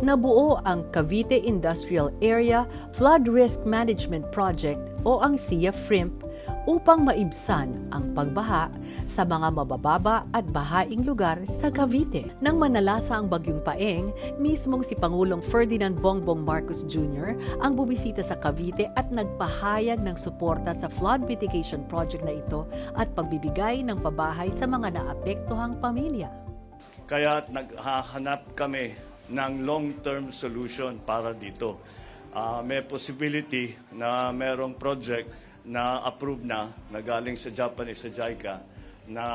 Nabuo ang Cavite Industrial Area Flood Risk Management Project o ang SIA-FRIMP upang maibsan ang pagbaha sa mga mabababa at bahaing lugar sa Cavite. Nang manalasa ang Bagyong Paeng, mismong si Pangulong Ferdinand Bongbong Marcos Jr. ang bumisita sa Cavite at nagpahayag ng suporta sa flood mitigation project na ito at pagbibigay ng pabahay sa mga naapektuhang pamilya. Kaya naghahanap kami ng long-term solution para dito. May possibility na merong project na approved na galing sa Japanese, sa JICA, na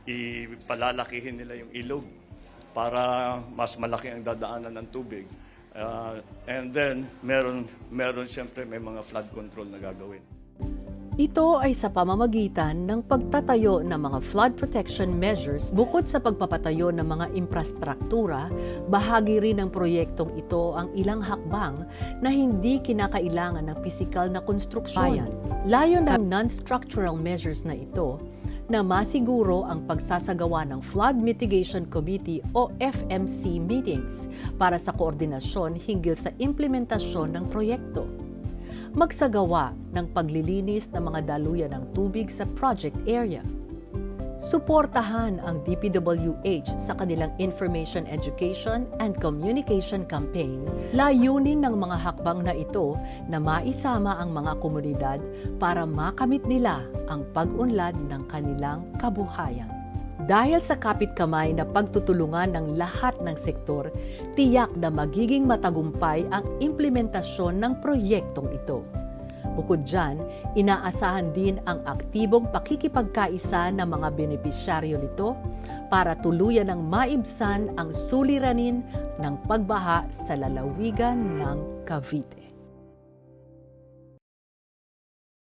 ipalalakihin nila yung ilog para mas malaki ang dadaanan ng tubig. And then, meron siyempre may mga flood control na gagawin. Ito ay sa pamamagitan ng pagtatayo ng mga flood protection measures bukod sa pagpapatayo ng mga infrastruktura, bahagi rin ng proyektong ito ang ilang hakbang na hindi kinakailangan ng pisikal na konstruksyon. Layo ng non-structural measures na ito na masiguro ang pagsasagawa ng Flood Mitigation Committee o FMC meetings para sa koordinasyon hinggil sa implementasyon ng proyekto. Magsagawa ng paglilinis ng mga daluyan ng tubig sa project area. Suportahan ang DPWH sa kanilang Information Education and Communication Campaign. Layunin ng mga hakbang na ito na maisama ang mga komunidad para makamit nila ang pag-unlad ng kanilang kabuhayan. Dahil sa kapit-kamay na pagtutulungan ng lahat ng sektor, tiyak na magiging matagumpay ang implementasyon ng proyektong ito. Bukod dyan, inaasahan din ang aktibong pakikipagkaisa ng mga benepisyaryo nito para tuluyan ng maibsan ang suliranin ng pagbaha sa lalawigan ng Cavite.